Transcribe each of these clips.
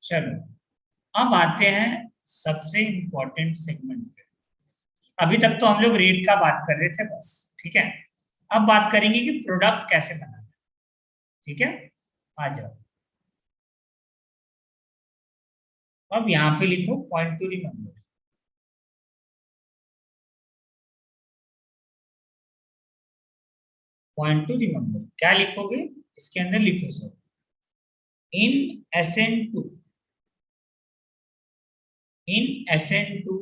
चलो अब आते हैं सबसे इम्पोर्टेंट सेगमेंट पे। अभी तक तो हम लोग रेट का बात कर रहे थे बस, ठीक है। अब बात करेंगे कि प्रोडक्ट कैसे बनाना है, ठीक है। आ जाओ, अब यहाँ पे लिखो point to remember. Point to remember क्या लिखोगे, इसके अंदर लिखो sir, in SN2, in SN2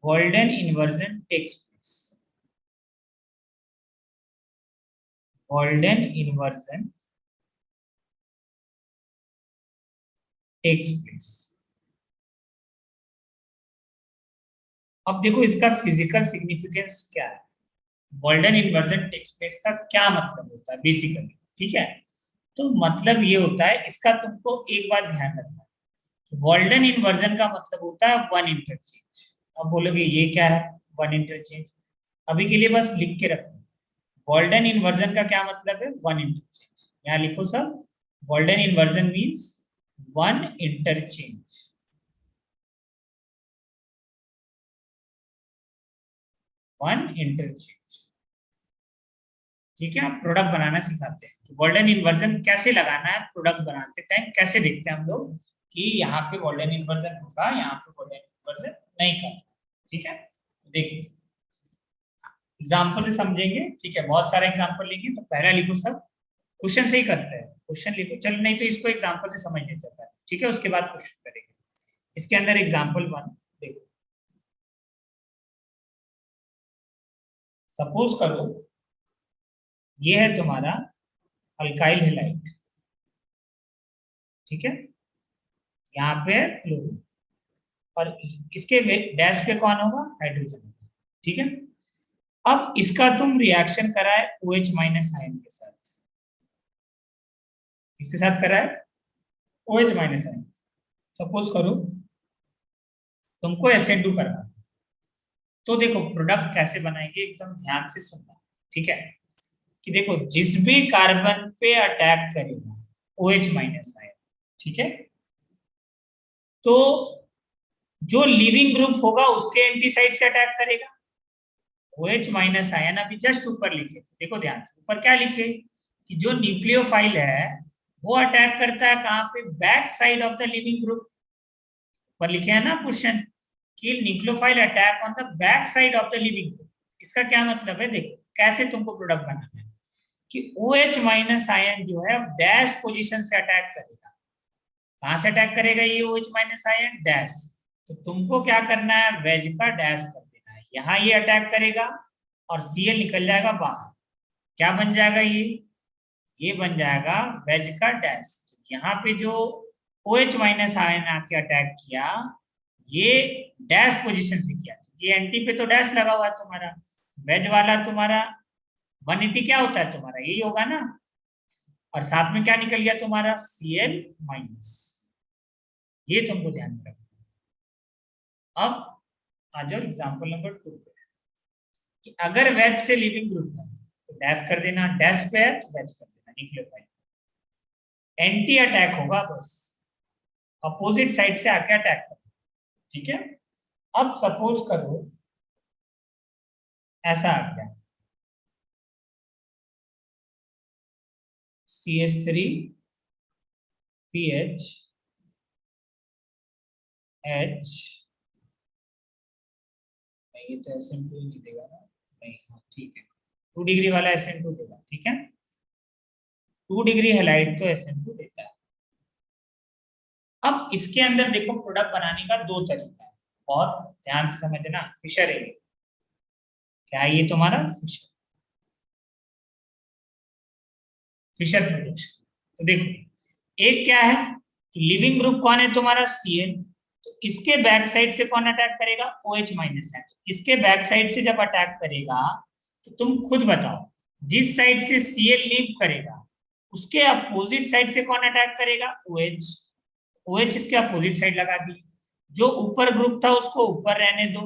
golden inversion takes place. Golden inversion takes place. अब देखो इसका फिजिकल सिग्निफिकेंस क्या है। गोल्डन इन्वर्जन टेक्स प्लेस का क्या मतलब होता है बेसिकली, ठीक है। तो मतलब ये होता है, इसका तुमको एक बात ध्यान रखना है। गोल्डन इन्वर्जन का मतलब होता है वन इंटरचेंज। अब बोलोगे ये क्या है वन इंटरचेंज, अभी के लिए बस लिख के रखो। गोल्डन इन्वर्जन का क्या मतलब है, वन इंटरचेंज। यहाँ लिखो सब, golden inversion means one interchange. One interchange, ठीक है। प्रोडक्ट बनाना सिखाते हैं कि गोल्डन इन्वर्जन कैसे लगाना है, प्रोडक्ट बनाते टाइम कैसे देखते हैं हम लोग कि यहाँ पे गोल्डन इन्वर्जन होगा, यहाँ पे गोल्डन इन्वर्जन नहीं करना, ठीक है। देखो एग्जाम्पल से समझेंगे, ठीक है। बहुत सारे एग्जाम्पल लेंगे, तो पहला लिखो सब, क्वेश्चन से ही करते हैं, क्वेश्चन लिखो। चलो नहीं तो इसको एग्जाम्पल से समझ लेते हैं, ठीक है, उसके बाद क्वेश्चन करेंगे। इसके अंदर एग्जाम्पल वन देखो, सपोज करो ये है तुम्हारा अल्काइल हैलाइड, ठीक है। यहाँ पे है क्लोरीन, और इसके डैश पे कौन होगा, हाइड्रोजन, ठीक है। अब इसका तुम रिएक्शन करा है OH माइनस आयन के साथ, किसके साथ करा है, OH माइनस आयन। सपोज करो तुमको SN2 करना, तो देखो प्रोडक्ट कैसे बनाएंगे एकदम ध्यान से सुनना, ठीक है। कि देखो जिस भी कार्बन पे अटैक करेगा OH माइनस आयन, ठीक है, तो जो लिविंग ग्रुप होगा उसके एंटी साइड से अटैक करेगा। OH माइनस आयन अभी जस्ट ऊपर लिखे थे, देखो ध्यान से ऊपर क्या लिखे कि जो न्यूक्लियोफाइल है वो अटैक करता है कहाँ पे, back side of the leaving group. ऊपर लिखे है ना क्वेश्चन कि nucleophile attack on the back side of the leaving group. इसका क्या मतलब है, देखो कैसे तुमको प्रोडक्ट बनाना है कि OH माइनस आयन जो है डैश पोजीशन से अटैक करेगा। कहां से अटैक करेगा ये OH माइनस आयन, डैश। तो तुमको क्या करना है, वेज का डैश कर देना है, यहाँ ये अटैक करेगा और Cl निकल जाएगा बाहर। क्या बन जाएगा ये बन जाएगा वेज का डैश। तो यहाँ पे जो OH माइनस आयन आके अटैक किया, ये डैश पोजीशन से किया, ये एंटी पे तो डैश लगा हुआ है तुम्हारा, वेज वाला तुम्हारा 180 क्या होता है तुम्हारा, यही होगा ना। और साथ में क्या निकल गया तुम्हारा, Cl माइनस। ये तुमको ध्यान में रखना। अब आ जाओ एग्जाम्पल नंबर 2 पे, कि अगर वेज से लिविंग ग्रुप है तो डैश कर देना, डैश पे है तो वेज कर देना न्यूक्लियोफाइल। एंटी अटैक होगा बस, अपोजिट साइड से आके अटैक करना, ठीक है। अब सपोज करो ऐसा आ गया CH3 PH H, ये तो SN2 नहीं देगा ना, नहीं, हाँ ठीक है, 2 डिग्री वाला SN2 देगा, ठीक है। 2 डिग्री हैलाइड तो SN2 देता है। अब इसके अंदर देखो प्रोडक्ट बनाने का दो तरीका है, बहुत ध्यान से समझना। फिशर है, क्या है ये तुम्हारा, फिशर, फिशर प्रोडक्शन। तो देखो एक क्या है कि लिविंग ग्रुप कौन है तुम्हारा, Cl, तो इसके बैक साइड से कौन अटैक करेगा, OH माइनस है। इसके बैक साइड से जब अटैक करेगा तो तुम खुद बताओ, जिस साइड से Cl लीव करेगा उसके अपोजिट साइड से कौन अटैक करेगा, OH। OH इसके अपोजिट साइड लगा दी, जो ऊपर ग्रुप था उसको ऊपर रहने दो,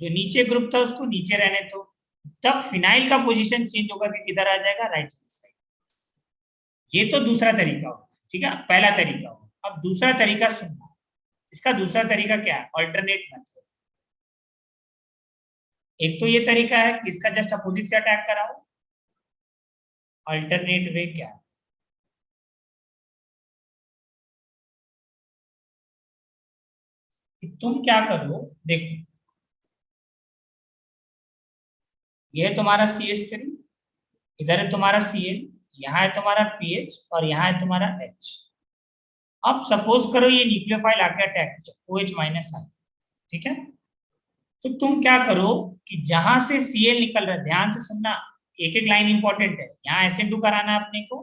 जो नीचे ग्रुप था उसको नीचे रहने दो। तब फिनाइल का पोजीशन चेंज होगा कि किधर आ जाएगा, राइट साइड। ये तो दूसरा तरीका होगा, ठीक है, पहला तरीका होगा। अब दूसरा तरीका सुनना, इसका दूसरा तरीका क्या है, ऑल्टरनेट मेथड। एक तो ये तरीका है कि इसका जस्ट अपोजिट से अटैक कराओ, अल्टरनेट वे क्या है, कि तुम क्या करो, देखो ये है तुम्हारा CH3, इधर है तुम्हारा Cl, यहाँ है तुम्हारा पीएच और यहाँ है तुम्हारा H। अब सपोज करो ये न्यूक्लियोफाइल आके अटैक किया, OH माइनस आई, ठीक है। तो तुम क्या करो कि जहां से Cl निकल रहा है, ध्यान से सुनना, एक एक लाइन इंपॉर्टेंट है, यहाँ SN2 कराना है अपने को,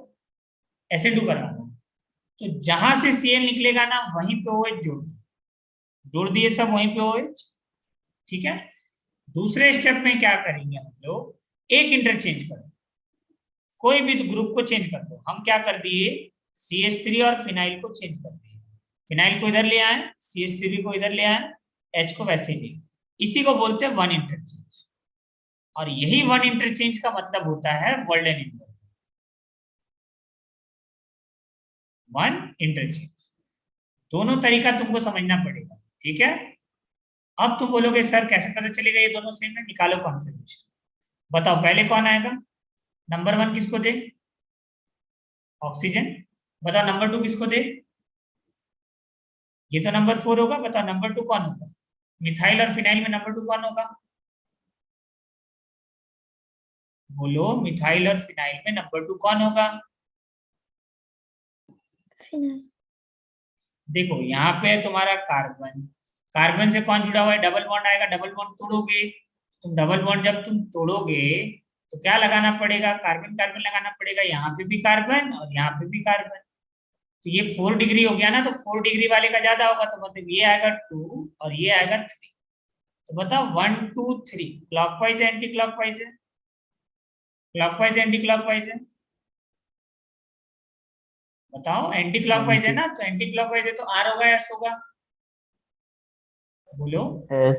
SN2 कराना है। तो जहां से Cl निकलेगा ना वहीं पे OH जोड़ दिए सब वहीं पे OH, ठीक है। दूसरे स्टेप में क्या करेंगे हम लोग, एक इंटरचेंज करो, कोई भी ग्रुप को चेंज कर दो। हम क्या कर दिए, CH3 और फिनाइल को चेंज कर दिए, फिनाइल को इधर ले आए, CH3 को इधर ले आए, H को वैसे ले, इसी को बोलते हैं वन इंटरचेंज। और यही वन इंटरचेंज का मतलब होता है वर्ल्डन इन्वर्जन, वन इंटरचेंज। दोनों तरीका तुमको समझना पड़ेगा, ठीक है। अब तुम बोलोगे सर कैसे पता चलेगा ये दोनों सेम है, निकालो कॉन्फ़िगरेशन। बताओ पहले कौन आएगा, नंबर वन किसको दे, ऑक्सीजन। बताओ नंबर टू किसको दे, ये तो नंबर फोर होगा। बताओ नंबर टू कौन होगा, मिथाइल और फिनाइल में नंबर टू कौन होगा, बोलो मिथाइल और फिनाइल में नंबर टू कौन होगा। देखो यहाँ पे है तुम्हारा कार्बन, कार्बन से कौन जुड़ा हुआ है, डबल बॉन्ड आएगा, डबल बॉन्ड तोड़ोगे, तुम डबल बॉन्ड जब तुम तोड़ोगे तो क्या लगाना पड़ेगा, कार्बन कार्बन लगाना पड़ेगा, यहाँ पे भी कार्बन और यहाँ पे भी कार्बन। तो ये 4 डिग्री हो गया ना, तो 4 डिग्री वाले का ज्यादा होगा, तो मतलब ये आएगा 2 और ये आएगा 3। तो बताओ 1 2 3 क्लॉकवाइज है एंटी क्लॉकवाइज है, क्लॉकवाइज एंटी क्लॉकवाइज है, बताओ एंटी क्लॉकवाइज है ना, तो एंटी क्लॉकवाइज है तो आर होगा एस होगा, बोलो। एस।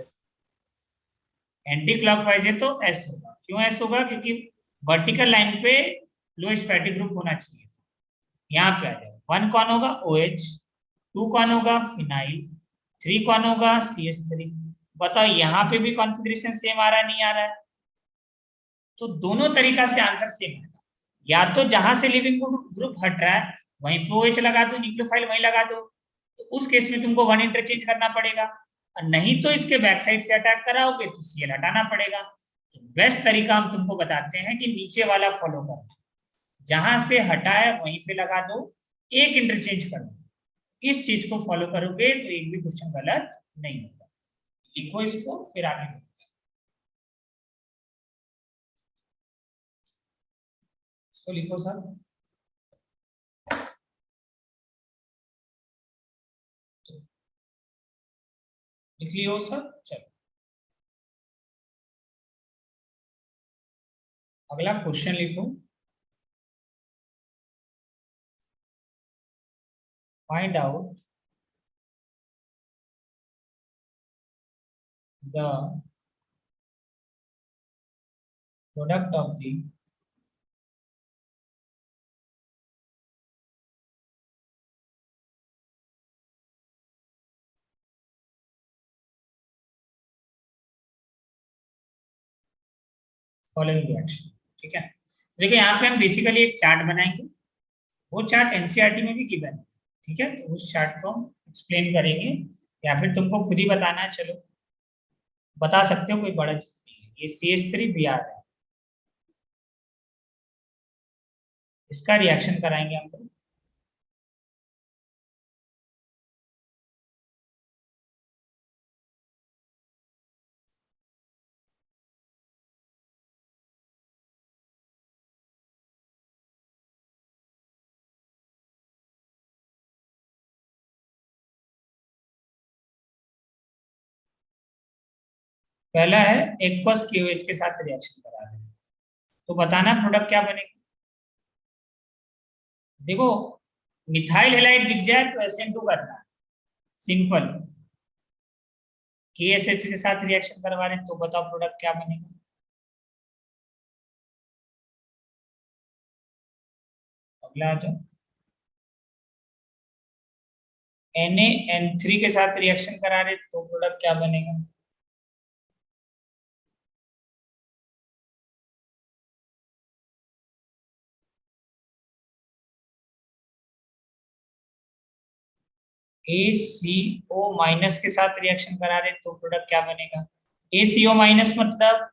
एंटी क्लॉकवाइज है तो एस होगा, क्यों एस होगा, क्योंकि वर्टिकल लाइन पे लो स्पैटिक ग्रुप होना चाहिए था। यहाँ पे आ जाए, वन कौन होगा OH, टू कौन होगा फिनाइल, थ्री कौन होगा CH3। बताओ यहाँ पे भी कॉन्फ़िगरेशन सेम आ रहा है नहीं आ रहा है, तो दोनों तरीका से आंसर सेम है। या तो जहां से लिविंग ग्रुप हट रहा है वहीं पे OH लगा दो, न्यूक्लियोफाइल वहीं लगा दो, तो उस केस में तुमको वन इंटरचेंज करना पड़ेगा, और नहीं तो इसके बैक साइड से अटैक कराओगे तो Cl हटाना पड़ेगा। तो बेस्ट तरीका हम तुमको बताते हैं कि नीचे वाला फॉलो करना, जहां से हटाए वहीं पे लगा दो, एक इंटरचेंज कर दो। इस चीज को फॉलो करोगे तो एक भी क्वेश्चन गलत नहीं होगा। लिखो इसको फिर आगे बढ़ो। इसको लिखो सर, लिख लियो सर, चलो अगला क्वेश्चन लिखो। Find out the product of the following reaction, ठीक है। देखिए यहाँ पे हम बेसिकली एक चार्ट बनाएंगे, वो चार्ट एनसीईआरटी में भी गिवन है, ठीक है। तो उस चार्ट को हम एक्सप्लेन करेंगे, या फिर तुमको खुद ही बताना है, चलो बता सकते हो, कोई बड़ा चीज नहीं है। ये CH3Br है, इसका रिएक्शन कराएंगे हम लोग। पहला है एक्वस KOH के साथ रिएक्शन करा रहे हैं, तो बताना प्रोडक्ट क्या बनेगा। देखो मिथाइल हेलाइड दिख जाए तो SN2 करना है, सिंपल। KSH के साथ रिएक्शन करवा रहे हैं, तो बताओ प्रोडक्ट क्या बनेगा। अगला आ जाओ, Na N3 के साथ रिएक्शन करा रहे तो प्रोडक्ट क्या बनेगा? ACO- के साथ रिएक्शन करा रहे तो प्रोडक्ट क्या बनेगा? ACO- मतलब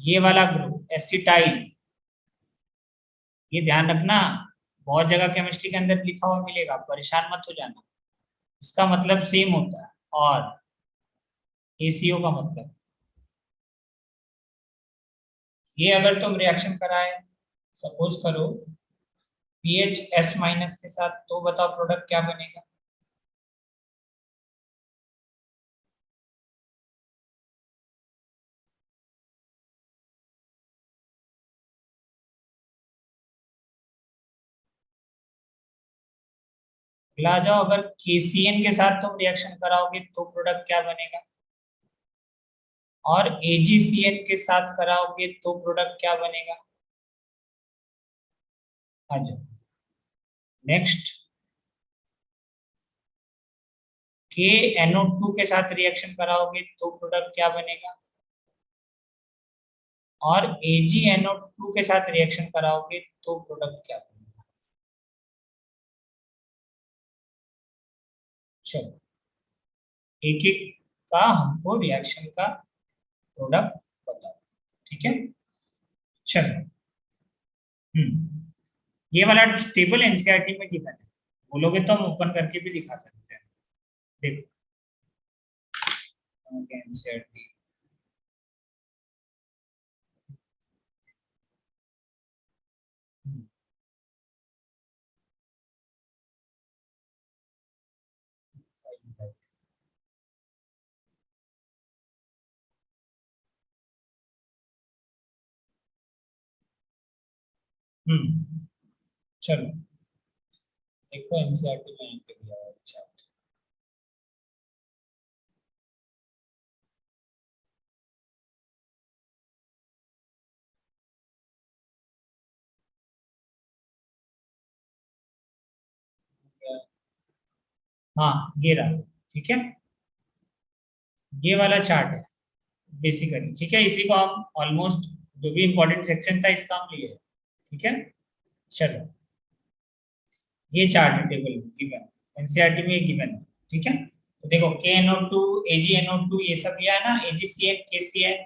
ये वाला ग्रुप एसिटाइल, ये ध्यान रखना, बहुत जगह केमिस्ट्री के अंदर लिखा हुआ मिलेगा, परेशान मत हो जाना। इसका मतलब सेम होता है, और ACO का मतलब ये अगर तुम रिएक्शन कराए, सपोज करो PHS- के साथ, तो बताओ प्रोडक्ट क्या बनेगा? अगला आ जाओ, अगर KCN के साथ तुम रिएक्शन कराओगे तो प्रोडक्ट क्या बनेगा? और AgCN के साथ कराओगे तो प्रोडक्ट क्या बनेगा? आ जाओ नेक्स्ट। KNO2 के साथ रिएक्शन कराओगे तो प्रोडक्ट क्या बनेगा? और AgNO2 के साथ रिएक्शन कराओगे तो प्रोडक्ट क्या बनेगा? चलो एक एक का हमको रिएक्शन का प्रोडक्ट बताओ, ठीक है? चलो। ये वाला टेबल एनसीईआरटी में गिवन है, बोलोगे तो हम ओपन करके भी दिखा सकते हैं। देखो एनसीईआरटी। चलो देखो एनसीईआरटी में यहाँ पे दिया हुआ है। अच्छा हाँ ये रहा, ठीक है, ये वाला चार्ट है बेसिकली, ठीक है। इसी को हम ऑलमोस्ट जो भी इंपॉर्टेंट सेक्शन था इसका हम लिए, ठीक है। चलो ये चार्ट है, टेबल गिवन, एनसीईआरटी में ये गिवन है, ठीक है। तो देखो KNO2 AgNO2 ये सब लिया है ना, AgCN KCN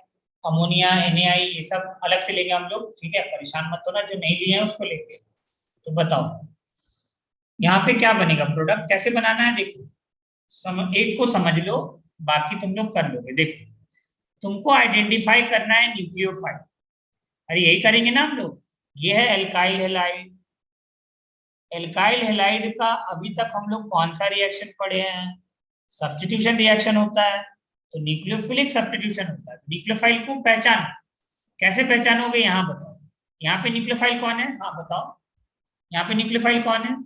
अमोनिया NaI ये सब अलग से लेंगे हम लोग, ठीक है, परेशान मत होना, जो नहीं लिए हैं उसको लेंगे। तो बताओ यहाँ पे क्या बनेगा, प्रोडक्ट कैसे बनाना है? देखो एक को समझ लो, बाकी तुम लोग कर लोगे। देखो तुमको आइडेंटिफाई करना है न्यूक्लियोफाइल, अरे यही करेंगे ना हम लोग। ये है एल्काइल हेलाइड, एल्काइल हेलाइड का अभी तक हम लोग कौन सा रिएक्शन पढ़े हैं? सब्स्टिट्यूशन रिएक्शन होता है, तो न्यूक्लियोफिलिक सब्स्टिट्यूशन होता है। न्यूक्लियोफाइल को पहचान, कैसे पहचानोगे यहाँ बताओ। यहाँ पे न्यूक्लियोफाइल कौन है, हाँ बताओ, यहाँ पे न्यूक्लियोफाइल कौन है?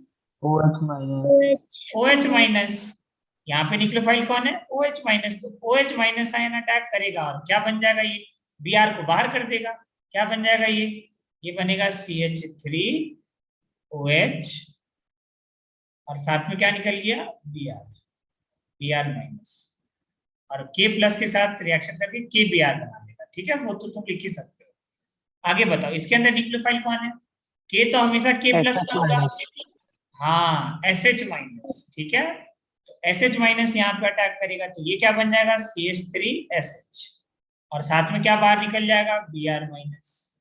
OH-। यहाँ पे न्यूक्लियोफाइल कौन है? OH-। तो OH- आयन अटैक करेगा और क्या बन जाएगा? ये Br को बाहर कर देगा। क्या बन जाएगा ये बनेगा CH3OH, और साथ में क्या निकल गया? Br- और K+ के साथ रिएक्शन करके KBr बना देगा, ठीक है, वो तो तुम लिख ही सकते हो। आगे बताओ इसके अंदर न्यूक्लियोफाइल कौन है? K तो हमेशा K+ का होगा। हाँ SH-, ठीक है। तो SH- यहाँ पे अटैक करेगा, तो ये क्या बन जाएगा? CH3SH, और साथ में क्या बाहर निकल जाएगा? Br-।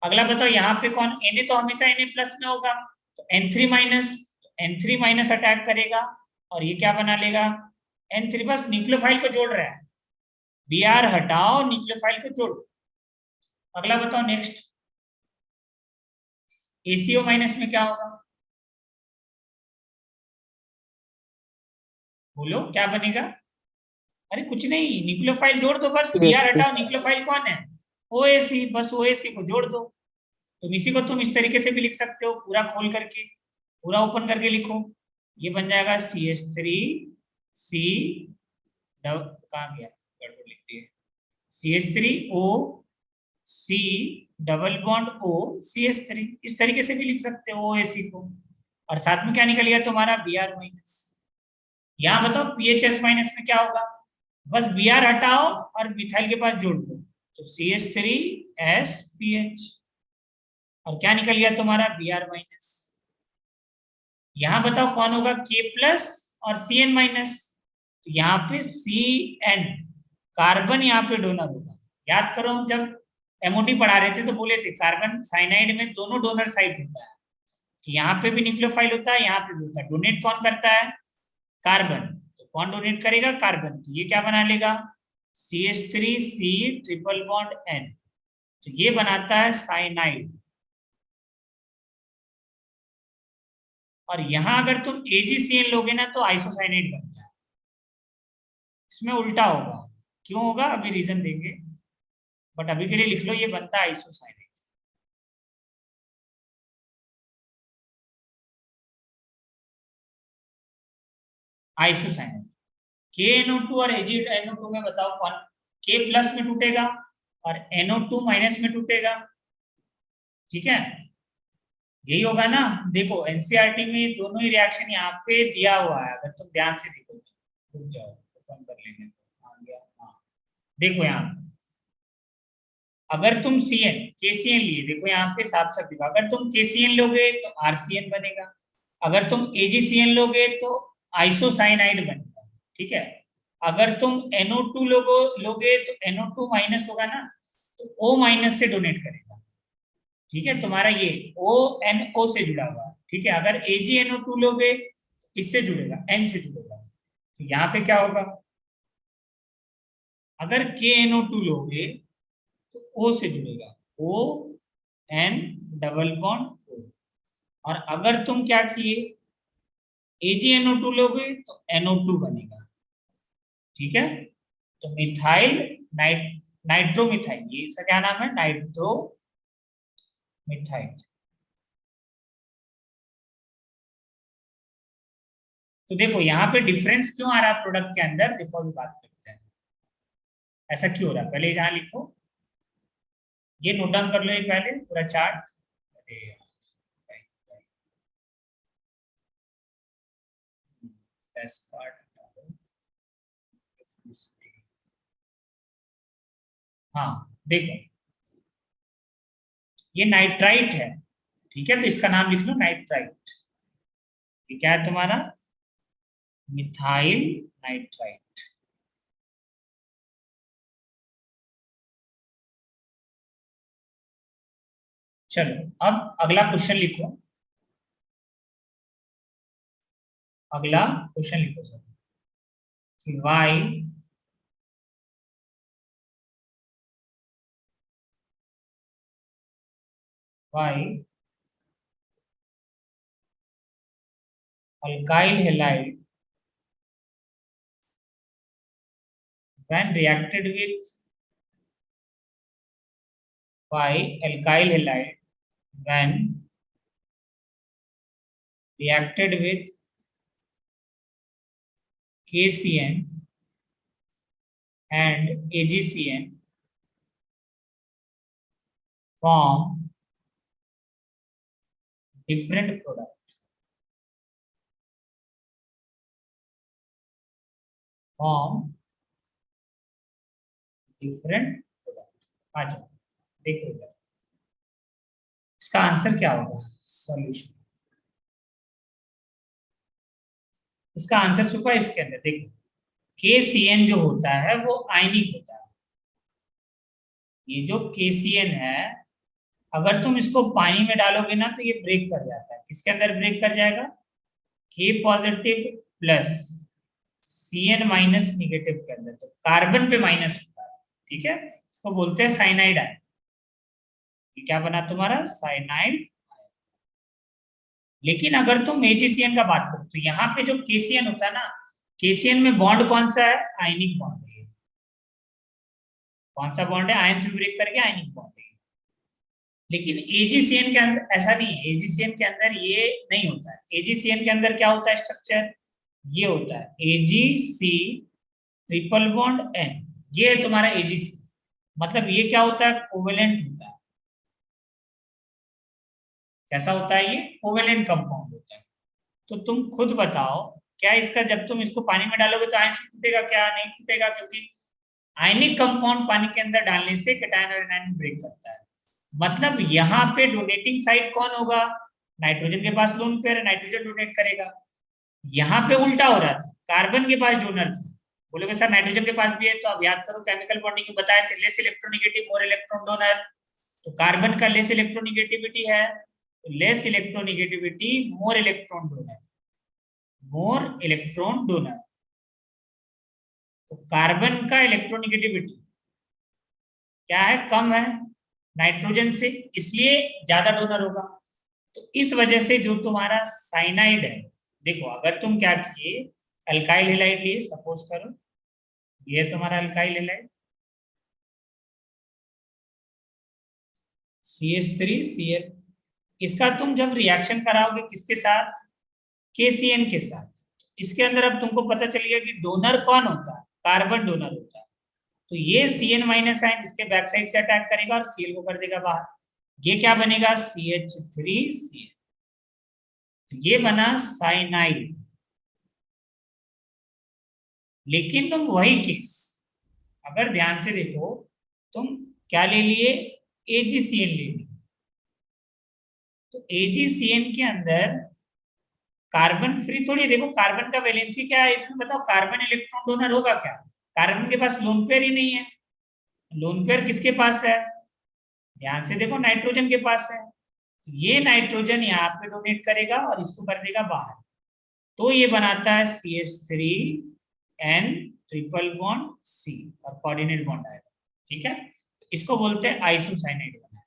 अगला बताओ यहाँ पे कौन? Na तो हमेशा Na+ में होगा, तो N3-, तो N3- अटैक करेगा और ये क्या बना लेगा? N3, बस न्यूक्लियोफाइल को जोड़ रहा है, Br हटाओ, न्यूक्लियोफाइल को जोड़ो। अगला बताओ नेक्स्ट, ACO- में क्या होगा? बोलो क्या बनेगा? अरे कुछ नहीं, न्यूक्लियोफाइल जोड़ दो बस, Br हटाओ, न्यूक्लियोफाइल कौन है? OAC, बस OAC को जोड़ दो। तुम इसी को तुम इस तरीके से भी लिख सकते हो, पूरा खोल करके, पूरा ओपन करके लिखो, ये बन जाएगा CH3C, कहाँ गया, गड़बड़ लिखती है, CH3O C double bond O CH3, इस तरीके से भी लिख सकते हो OAC को, और साथ में क्या निकल गया तुम्हारा? Br-। यहाँ बताओ पीएचएस माइनस में क्या होगा, बस बी आर हटाओ और मिथाइल के पास जोड़ दो, तो CH3SPH, और क्या निकल गया तुम्हारा बी आर माइनस। यहाँ बताओ कौन होगा के प्लस और CN माइनस, तो यहाँ पे CN कार्बन यहाँ पे डोनर होगा। याद करो हम जब एमओडी पढ़ा रहे थे तो बोले थे कार्बन साइनाइड में दोनों डोनर साइड होता है, यहाँ पे भी न्यूक्लियोफाइल होता है, यहाँ पे भी होता है। डोनेट कौन करता है, कार्बन, तो कौन डोनेट करेगा, कार्बन, तो ये क्या बना लेगा CH3C ट्रिपल बॉन्ड N, तो ये बनाता है साइनाइड। और यहां अगर तुम AgCN लोगे ना तो आइसोसाइनाइड बनता है, इसमें उल्टा होगा। क्यों होगा अभी रीजन देंगे, बट अभी के लिए लिख लो ये बनता है आइसोसाइनाइड। आइसोसाइनाइड KNO2 और AgNO2 में बताओ कौन K प्लस में टूटेगा और NO2 माइनस में टूटेगा, ठीक है, यही होगा ना। देखो एनसीईआरटी में दोनों ही रिएक्शन यहाँ पे दिया हुआ है, अगर तुम ध्यान से देखो तो। रुक जाओ तो कम कर लेंगे, आ गया, हाँ देखो यहाँ अगर तुम CN KCN लिए, देखो यहाँ पे साफ साफ देखो, अगर तुम KCN लोगे तो RCN बनेगा, अगर तुम AgCN लोगे तो आइसोसाइनाइड बनेगा, ठीक है। अगर तुम NO2 लोगे तो NO2 माइनस होगा ना, तो O माइनस से डोनेट करेगा, ठीक है, तुम्हारा ये ONO से जुड़ा हुआ है, ठीक है। अगर AgNO2 लोगे तो इससे जुड़ेगा, N से जुड़ेगा, तो यहाँ पे क्या होगा, अगर KNO2 लोगे तो O से जुड़ेगा, ON डबल बॉन्ड O, और अगर तुम क्या किए AgNO2 लोगे तो NO2 बनेगा, ठीक है। तो मिथाइल नाइट्रोमिथाइल, ये इसका क्या नाम है, नाइट्रोमिथाइल। तो देखो यहाँ पे डिफरेंस क्यों आ रहा है प्रोडक्ट के अंदर, देखो अभी बात करते हैं ऐसा क्यों हो रहा है। पहले यहाँ लिखो, ये नोट डाउन कर लो एक पहले पूरा चार्ट। अरे हाँ देखो ये नाइट्राइट है, ठीक है, तो इसका नाम लिख लो नाइट्राइट। ये क्या है तुम्हारा, मिथाइल नाइट्राइट। चलो अब अगला क्वेश्चन लिखो, अगला क्वेश्चन लिखो सर कि Y alkyl halide when reacted with by alkyl halide when reacted with KCN and AgCN form different product, form different product। आ जाओ देखो इधर, इसका आंसर क्या होगा, सॉल्यूशन, इसका आंसर छुपा है इसके अंदर। देखो KCN जो होता है वो आयनिक होता है, ये जो KCN है अगर तुम इसको पानी में डालोगे ना तो ये ब्रेक कर जाता है, किसके अंदर ब्रेक कर जाएगा, K positive plus CN minus negative के अंदर, तो कार्बन पे माइनस होता है, ठीक है, इसको बोलते हैं साइनाइड आयन। ये क्या बना तुम्हारा साइनाइड। लेकिन अगर तुम AgCN का बात करो तो यहाँ पे जो KCN होता है ना, KCN में बॉन्ड कौन सा है, आयनिक बॉन्ड है। कौन सा बॉन्ड है, आयन से ब्रेक करके आयनिक बॉन्ड है। लेकिन AgCN के अंदर ऐसा नहीं है, AgCN के अंदर ये नहीं होता है। AgCN के अंदर क्या होता है स्ट्रक्चर, ये होता है AgC ट्रिपल बॉन्ड N, ये है तुम्हारा AgC, मतलब ये क्या होता है, कोवेलेंट होता है। कैसा होता है ये, कोवेलेंट कंपाउंड होता है। तो तुम खुद बताओ क्या इसका जब तुम इसको पानी में डालोगे तो आयन टूटेगा क्या? नहीं टूटेगा, क्योंकि आयनिक कंपाउंड पानी के अंदर डालने से कैटायन और एनायन ब्रेक करता है। मतलब यहाँ पे डोनेटिंग साइड कौन होगा? नाइट्रोजन के पास लोन पेयर है, नाइट्रोजन डोनेट करेगा। यहाँ पे उल्टा हो रहा था, कार्बन के पास डोनर था। बोलोगे सर नाइट्रोजन के पास भी है, तो अब याद करो केमिकल बॉन्डिंग बताए थे, less electronegative more electron donor. तो कार्बन का लेस इलेक्ट्रोनिगेटिविटी है, तो less electronegativity more electron donor, more electron donor. तो कार्बन का इलेक्ट्रोनिगेटिविटी क्या है? कम है नाइट्रोजन से, इसलिए ज्यादा डोनर होगा। तो इस वजह से जो तुम्हारा साइनाइड है, देखो अगर तुम क्या किए, अल्काइल हेलाइड लिए, सपोज करो ये तुम्हारा अल्काइल हेलाइड CH3Cl, इसका तुम जब रिएक्शन कराओगे किसके साथ? KCN के साथ। इसके अंदर अब तुमको पता चल गया कि डोनर कौन होता है? कार्बन डोनर होता है। तो ये Cn माइनस आयन इसके बैक साइड से अटैक करेगा और Cl को कर देगा बाहर। ये क्या बनेगा? CH3Cl। तो ये बना साइनाइड। लेकिन तुम वही केस अगर ध्यान से देखो, तुम क्या ले लिए? AgCl ले लिए। तो AgCl के अंदर कार्बन फ्री थोड़ी है। देखो कार्बन का वैलेंसी क्या है इसमें, बताओ कार्बन इलेक्ट्रॉन डोनर होगा क्या? कार्बन के पास लोन पेयर ही नहीं है। लोन पेयर किसके पास है? ध्यान से देखो, नाइट्रोजन के पास है। ये नाइट्रोजन यहाँ पे डोनेट करेगा और इसको कर देगा बाहर। तो ये बनाता है CH3N ट्रिपल बॉन्ड C और कोऑर्डिनेट बॉन्ड आएगा। ठीक है, इसको बोलते हैं आइसोसाइनाइड बना।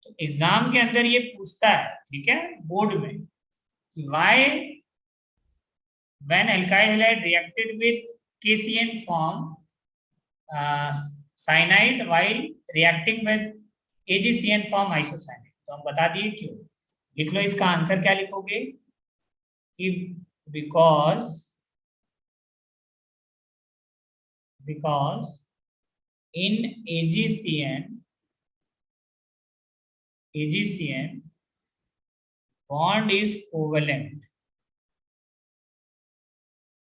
तो एग्जाम के अंदर ये पूछता है, ठीक है, बोर्ड में, कि why when alkyl halide reacted with KCN form cyanide while reacting with AgCN form isocyanide. तो हम बता दिए क्यों। लिख लो, इसका आंसर क्या लिखोगे कि because in AgCN bond is covalent.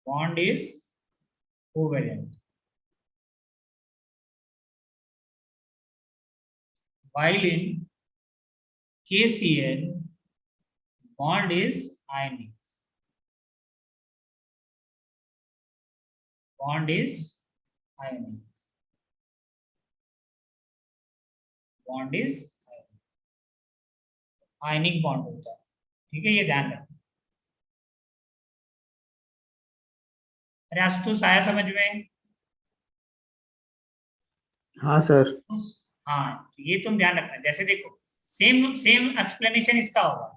Bond is covalent. While in KCl, bond is ionic. Bond is ionic. Bond is ionic bond होता है। ठीक है, ये ध्यान रखना। अरे आशुतोष आया समझ में? हाँ सर। हाँ, तो ये तुम ध्यान रखना। जैसे देखो, सेम सेम एक्सप्लेनेशन इसका होगा।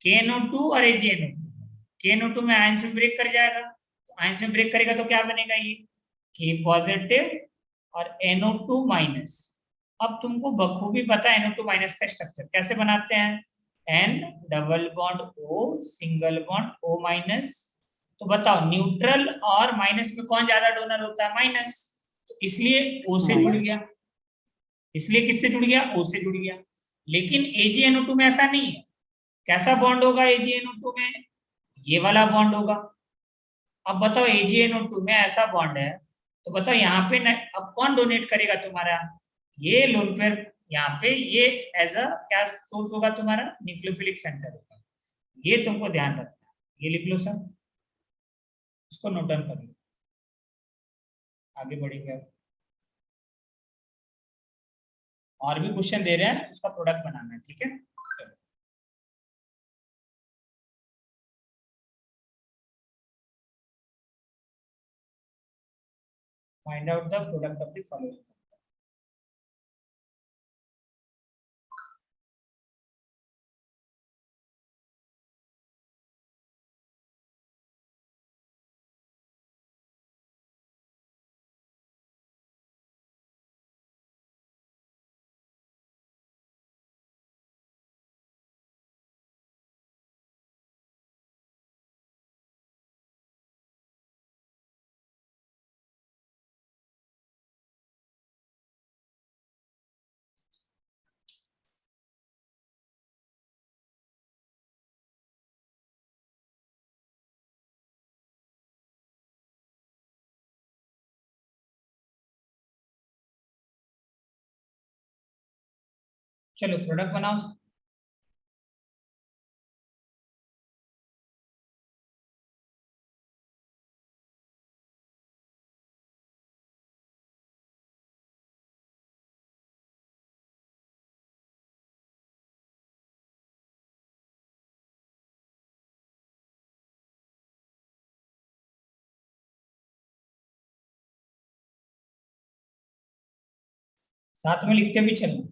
KNO2 और AgNO2, KNO2 में आयंस में ब्रेक कर जाएगा। तो आयंस में ब्रेक करेगा तो क्या बनेगा? ये K पॉजिटिव और NO2 माइनस। अब तुमको बखूबी पता है NO2 माइनस का स्ट्रक्चर कैसे बनाते हैं। N double bond O single bond O minus. तो बताओ न्यूट्रल और माइनस में कौन ज्यादा डोनर होता है? माइनस। तो इसलिए O से जुड़ गया। इसलिए किससे जुड़ गया? O से जुड़ गया। लेकिन AgNO2 में ऐसा नहीं है। कैसा बॉन्ड होगा AgNO2 में? ये वाला बॉन्ड होगा। अब बताओ AgNO2 में ऐसा बॉन्ड है, तो बताओ यहाँ पे अब कौन डोनेट करेगा तुम्हारा? ये लोन पेयर यहाँ पे, ये एज अ क्या सोर्स होगा तुम्हारा? न्यूक्लियोफिलिक सेंटर होगा। ये तुमको ध्यान रखना है। ये लिख लो सर, इसको नोट डाउन कर लो। आगे बढ़ेंगे अब। और भी क्वेश्चन दे रहे हैं, उसका प्रोडक्ट बनाना है। ठीक है, चलो। Find out the product of the following. चलो प्रोडक्ट बनाओ। 7 में लिख के भी चलना।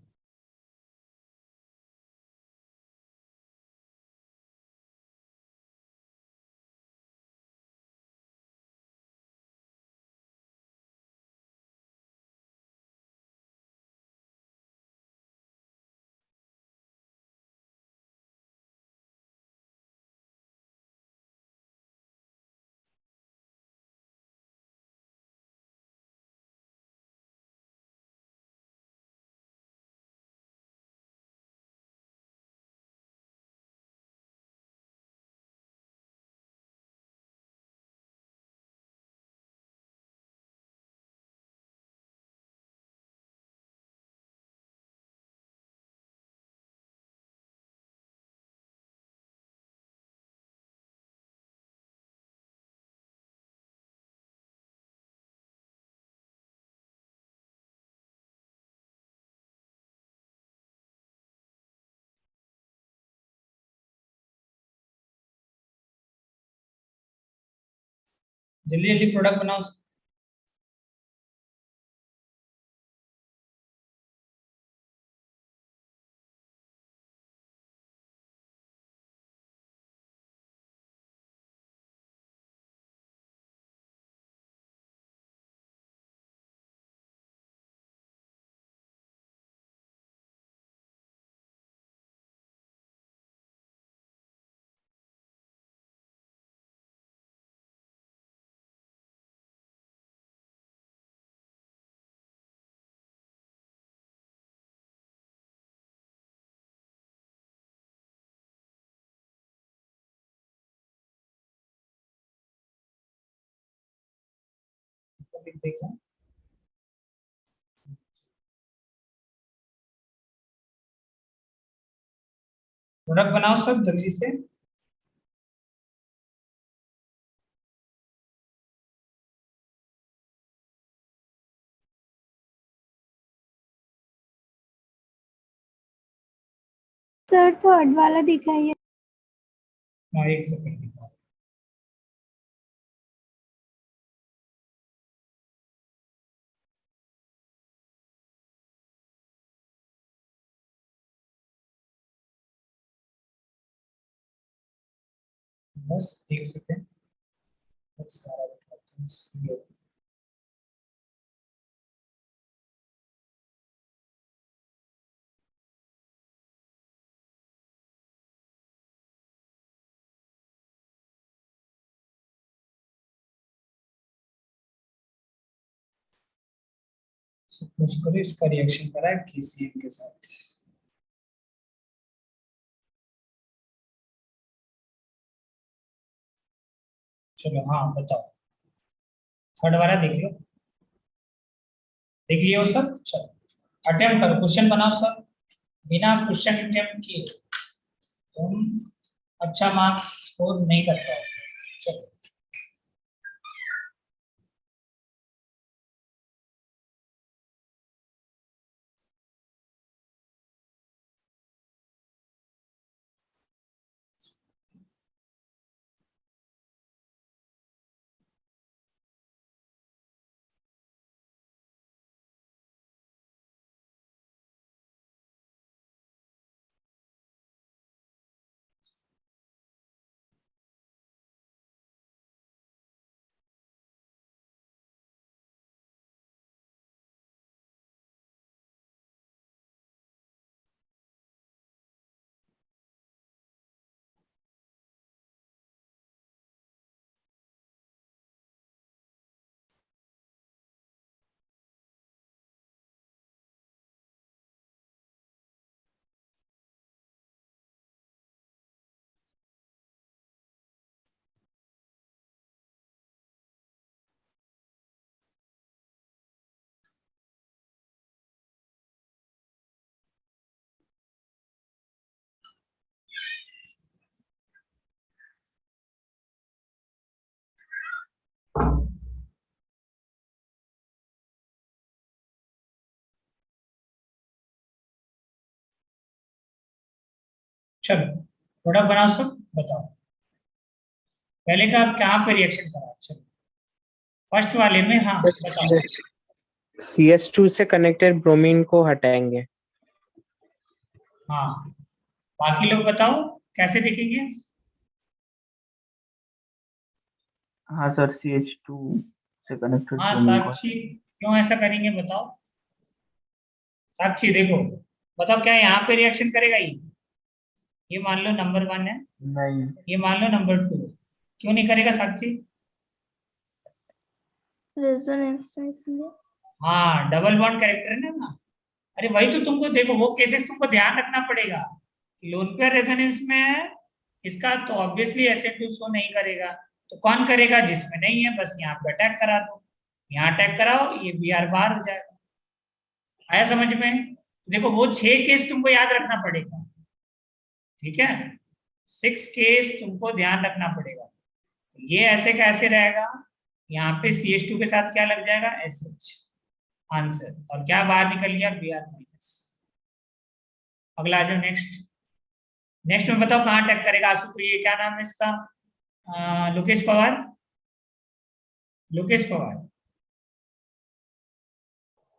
जल्दी जल्दी प्रोडक्ट बनाओ। देखो प्रोडक्ट बनाओ सब जल्दी से। सर थर्ड वाला दिखाइए। हाँ, एक सेकंड दिखाओ। बस एक सेकंड। सारा दिखाते हैं, CEO। सपोज करो इसका रिएक्शन करा है KCl के साथ। चलो हाँ बताओ। थर्ड वाला देख लो। देख लियो सब। चलो अटेम्प्ट करो, क्वेश्चन बनाओ सब। बिना क्वेश्चन अटेम्प्ट किए तुम अच्छा मार्क्स स्कोर नहीं कर पाओगे। चलो। चलो प्रोडक्ट बनाओ सब, बताओ पहले का आप कहाँ पे रिएक्शन करा। चलो फर्स्ट वाले में, हाँ बताओ। CS2 से कनेक्टेड ब्रोमीन को हटाएंगे। हाँ बाकी लोग बताओ कैसे देखेंगे। हाँ सर, CH2 से कनेक्टेड हाँ ब्रोमीन को। साक्षी क्यों ऐसा करेंगे बताओ। साक्षी देखो, बताओ क्या यहाँ पे रिएक्शन करेगा ये मान लो नंबर 1 है, नहीं, ये मान लो नंबर 2, क्यों नहीं करेगा साक्षी। रेजोनेंस में इसलिए। हाँ डबल बॉन्ड कैरेक्टर है ना। अरे वही तो तुमको देखो, वो केसेस तुमको ध्यान रखना पड़ेगा कि लोन पेयर रेजोनेंस में है इसका, तो ऑब्वियसली SN2 शो नहीं करेगा। तो कौन करेगा, जिसमें नहीं है बस यहाँ पे अटैक करा दो, यहाँ अटैक कराओ, ये BR बाहर हो जाएगा। आया समझ में। देखो वो 6 केस तुमको याद रखना पड़ेगा, ठीक है। 6 केस तुमको ध्यान रखना पड़ेगा। ये ऐसे का ऐसे रहेगा, यहाँ पे CH2 के साथ क्या लग जाएगा, SH आंसर, और क्या बाहर निकल गया, BR माइनस। अगला आ जाओ नेक्स्ट। नेक्स्ट में बताओ कहाँ अटैक करेगा आंसू, तो ये क्या नाम है इसका, लोकेश पवार। Lokesh Pawar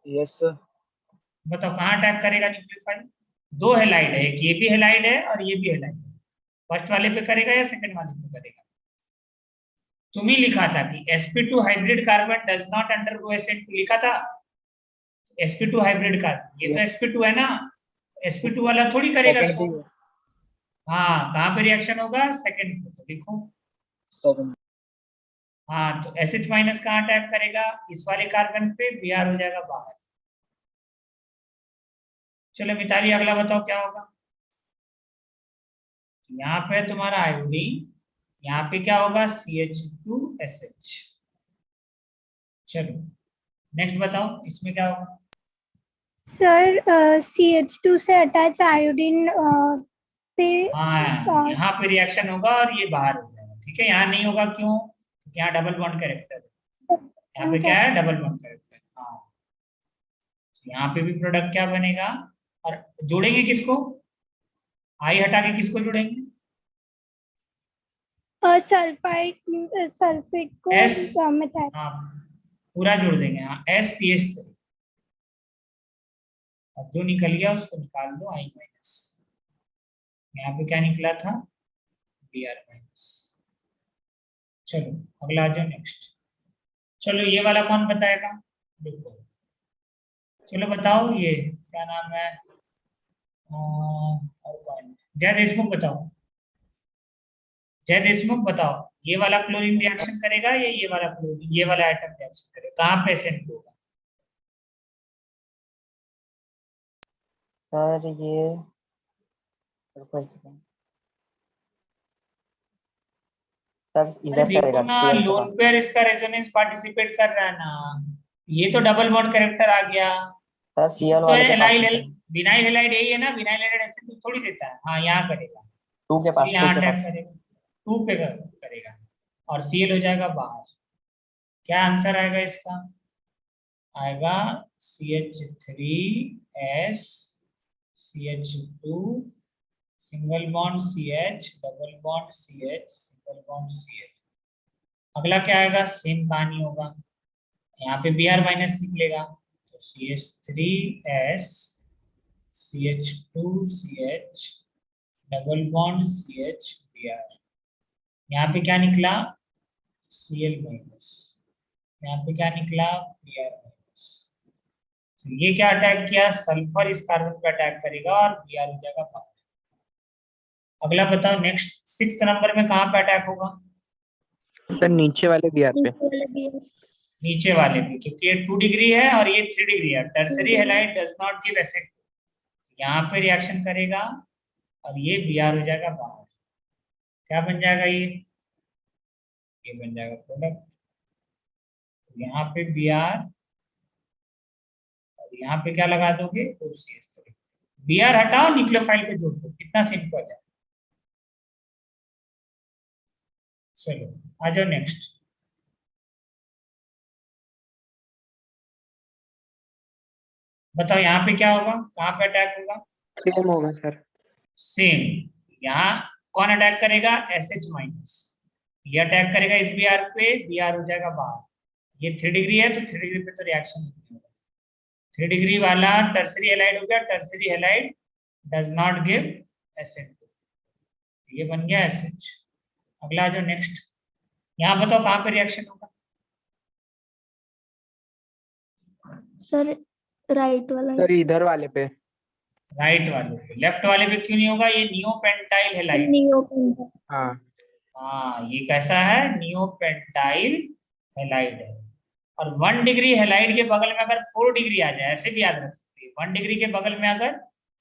yes sir. बताओ कहाँ अटैक करेगा न्यूक्लियोफाइल। 2 हेलाइड है, एक ये भी हेलाइड है और ये भी हेलाइड है। फर्स्ट वाले पे करेगा या सेकंड वाले पे करेगा। तुम ही लिखा था कि sp2 hybrid carbon does not undergo SN2, लिखा था। sp2 हाइब्रिड कार्बन, ये तो Yes. sp2 है ना, sp2 वाला थोड़ी करेगा सेकंड शो। भी हाँ कहाँ पे रिएक्शन होगा, सेकंड पे, तो देखो। सेकंड। हाँ तो SH माइनस कहाँ अटैक करेगा, इस वाले कार्बन पे, BR हो जाएगा बाहर। चलो मिताली अगला बताओ क्या होगा। यहाँ पे तुम्हारा आयोडीन, यहाँ पे क्या होगा, CH2SH। चलो नेक्स्ट बताओ इसमें क्या होगा। सर CH2 से अटैच आयोडीन पे हाँ यहाँ पे रिएक्शन होगा और ये बाहर हो जाएगा, ठीक है। यहाँ नहीं होगा क्यों, क्योंकि यहाँ डबल बॉन्ड कैरेक्टर है। यहाँ पे क्या है, डबल बॉन्ड कैरेक्टर। हाँ तो यहाँ पे भी प्रोडक्ट क्या बनेगा, और जोड़ेंगे किसको, आई हटा के किसको जोड़ेंगे, सल्फाइड सल्फेट को S। मिथाइल। हाँ पूरा जोड़ देंगे, हाँ SCH3, अब जो निकल गया उसको निकाल दो, I माइनस। यहाँ पे क्या निकला था, BR माइनस। चलो अगला आ जाओ नेक्स्ट। चलो ये वाला कौन बताएगा, देखो। चलो बताओ ये क्या नाम है, और कौन, जय देशमुख बताओ। जय देशमुख बताओ, ये वाला क्लोरीन रिएक्शन करेगा या ये वाला क्लोरीन, ये वाला एटम रिएक्शन करेगा, कहाँ पे SN2 होगा। सर ये सर अरे इधर देखो करेगा, ना, सीएल के लोन पास। पेयर इसका रेजोनेंस पार्टिसिपेट कर रहा है ना, ये तो डबल बॉन्ड कैरेक्टर आ गया। सर सीएल तो वाले के पास एलाइल, विनाइल हेलाइड यही है ना, विनाइल हेलाइड SN2 थोड़ी देता है। हाँ यहाँ करेगा, 2 के तो पास, 2 यहाँ के अटैक पास। करेगा, 2 पे करेगा, और CL हो जाएगा बाहर। क्या आंसर आएगा इसका, आएगा CH3S CH2 single bond CH double bond CH single bond CH। अगला क्या आएगा, सेम कहानी होगा, यहाँ पे BR माइनस निकलेगा, तो CH3S CH2CH double bond CH BR। यहाँ पे क्या निकला, Cl माइनस, यहाँ पे क्या निकला, Br माइनस। तो ये क्या अटैक किया, सल्फर इस कार्बन पे अटैक करेगा और Br हो जाएगा बाहर। अगला बताओ नेक्स्ट, 6th नंबर में कहाँ पे अटैक होगा, सर नीचे वाले BR पे। नीचे वाले पे, क्योंकि ये 2 डिग्री है और ये 3 डिग्री है। Tertiary halide does not give acid, यहाँ पे रिएक्शन करेगा और ये Br हो जाएगा बाहर। क्या बन जाएगा ये बन जाएगा प्रोडक्ट। तो यहाँ पे Br और यहाँ पे क्या लगा दोगे, OCH3। Br हटाओ, न्यूक्लियोफाइल को जोड़ दो, कितना सिंपल है। चलो आ जाओ नेक्स्ट। बताओ यहाँ पे क्या होगा, कहाँ पे अटैक होगा, सेम होगा सर। सेम। यहाँ कौन अटैक करेगा, SH माइनस, ये अटैक करेगा इस Br पे, Br हो जाएगा बाहर। ये 3 डिग्री है तो 3 डिग्री पे तो रिएक्शन नहीं होगा। 3 डिग्री वाला टर्सरी हैलाइड हो गया, tertiary halide does not give SN2, ये बन गया SH। अगला जो नेक्स्ट, यहाँ बताओ कहाँ पे रिएक्शन होगा, सर राइट वाला सर इधर वाले पे। राइट वाले पे। लेफ्ट वाले पे क्यों नहीं होगा, ये नियोपेंटाइल हैलाइड। नियोपेंटाइल। हाँ हाँ ये कैसा है, नियोपेंटाइल हैलाइड है। और 1 डिग्री हैलाइड के बगल में अगर 4 डिग्री आ जाए, ऐसे भी याद रख सकते हैं, 1 डिग्री के बगल में अगर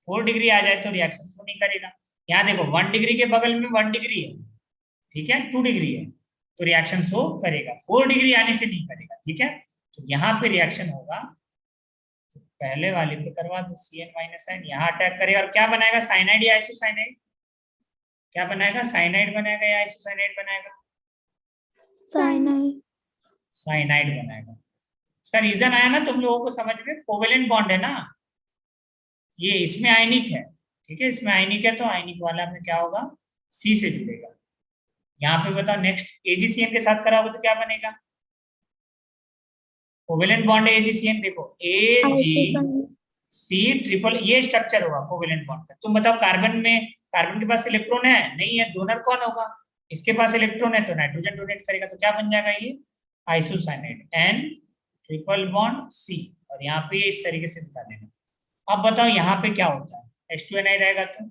4 डिग्री आ जाए तो रिएक्शन शो नहीं करेगा। यहाँ देखो 1 डिग्री के बगल में 1 डिग्री है, ठीक है, 2 डिग्री है तो रिएक्शन शो करेगा, 4 डिग्री आने से नहीं करेगा, ठीक है। तो यहाँ पे रिएक्शन होगा, तो पहले वाले पे करवा दो, CN-, यहाँ अटैक करेगा और क्या बनाएगा, साइनाइड या आइसोसाइनाइड, क्या बनाएगा, साइनाइड बनाएगा या आइसोसाइनाइड बनाएगा, साइनाइड। साइनाइड बनाएगा। उसका रीजन आया ना तुम लोगों को समझ में, कोवेलेंट बॉन्ड है ना, ये इसमें आयनिक है, ठीक है, इसमें आयनिक है तो आयनिक वाला में क्या होगा, C से जुड़ेगा। यहाँ पे बताओ नेक्स्ट, AgCN के साथ कराओगे तो क्या बनेगा, कोवेलेंट बॉन्ड है AgCN, देखो AgC ट्रिपल, ये स्ट्रक्चर होगा कोवेलेंट बॉन्ड का। तुम बताओ कार्बन में, कार्बन के पास इलेक्ट्रॉन है, नहीं है, डोनर कौन होगा, इसके पास इलेक्ट्रॉन है तो नाइट्रोजन डोनेट करेगा, तो क्या बन जाएगा ये isocyanide, N triple bond C, और यहाँ पे इस तरीके से दिखा देना। अब बताओ यहाँ पे क्या होता है, H2Ni रहेगा तो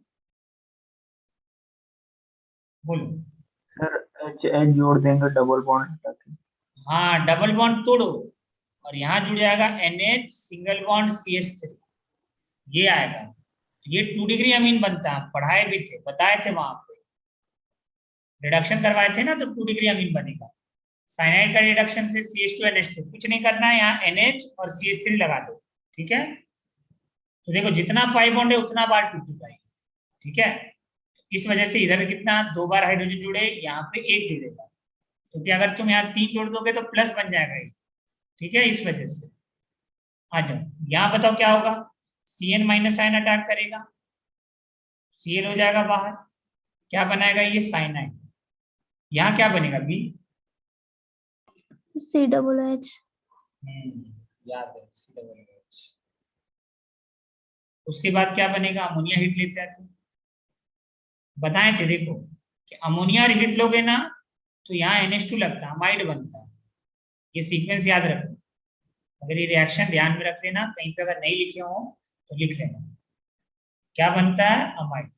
बोलो, सर H जोड़ देंगे डबल बॉन्ड हटा के। हाँ डबल बॉन्ड तोड़ो और यहाँ जुड़ जाएगा NH सिंगल बॉन्ड CH3, ये आएगा। तो ये 2 डिग्री अमीन बनता है, पढ़ाए भी थे, बताए थे वहां पे, रिडक्शन करवाए थे ना, तो 2 डिग्री अमीन बनेगा। साइनाइड का रिडक्शन से CH2NH2, कुछ नहीं करना है, यहाँ NH और CH3 लगा दो, ठीक है। तो देखो जितना पाई बॉन्ड है उतना बार 2 पाई, ठीक है। इस वजह से इधर कितना, 2 बार हाइड्रोजन जुड़े, यहाँ पे 1 जुड़ेगा, क्योंकि अगर तुम यहाँ 3 जोड़ दोगे तो प्लस बन जाएगा ये, ठीक है, इस वजह से। आ जाओ यहाँ बताओ क्या होगा, CN- आयन अटैक करेगा, Cl हो जाएगा बाहर, क्या बनाएगा ये साइनाइड, यहाँ क्या बनेगा B, COOH। याद है COOH। उसके बाद क्या बनेगा, अमोनिया हीट लेते हैं तो बताए थे, देखो कि अमोनिया हीट लोगे ना तो यहाँ NH2 लगता है, अमाइड बनता है, ये सीक्वेंस याद रखो। अगर ये रिएक्शन ध्यान में रख लेना, कहीं पे अगर नहीं लिखे हो तो लिख लेना, क्या बनता है, अमाइड,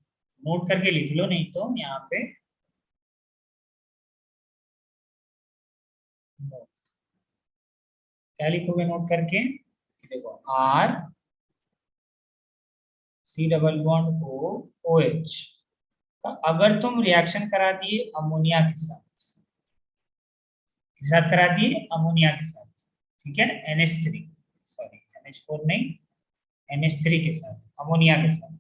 नोट करके लिख लो, नहीं तो यहाँ पे क्या लिखोगे नोट करके, देखो R C double bond OH का अगर तुम रिएक्शन करा दिए अमोनिया के साथ करा दिए अमोनिया के साथ, ठीक है, NH3, सॉरी NH4 नहीं, NH3 के साथ, अमोनिया के साथ,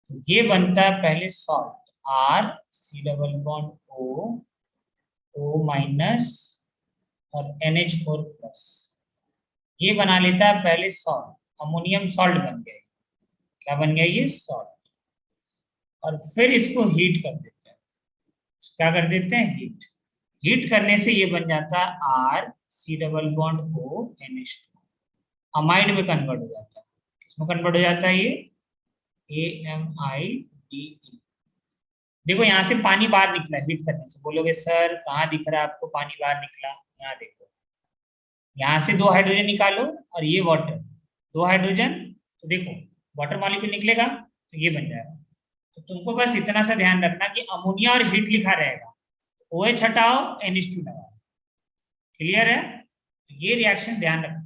तो ये बनता है पहले salt R C double bond O minus और NH4 प्लस, ये बना लेता है पहले सॉल्ट, अमोनियम सॉल्ट बन गया, क्या बन गया ये सॉल्ट, और फिर इसको हीट कर देते हैं, क्या कर देते हैं, हीट करने से ये बन जाता है R C double bond O NH2, amide में कन्वर्ट हो जाता है, किसमें कन्वर्ट हो जाता है ये AMIDE। देखो यहाँ से पानी बाहर निकला हीट करने से, बोलोगे सर कहाँ दिख रहा है आपको पानी बाहर निकला, यहाँ देखो, यहाँ से 2 हाइड्रोजन निकालो और ये वाटर, 2 हाइड्रोजन, तो देखो वाटर मॉलिक्यूल निकलेगा तो ये बन जाएगा। तो तुमको बस इतना सा ध्यान रखना कि अमोनिया और हीट लिखा रहेगा, OH हटाओ NH2 लगाओ, क्लियर है, तो ये रिएक्शन ध्यान रखना।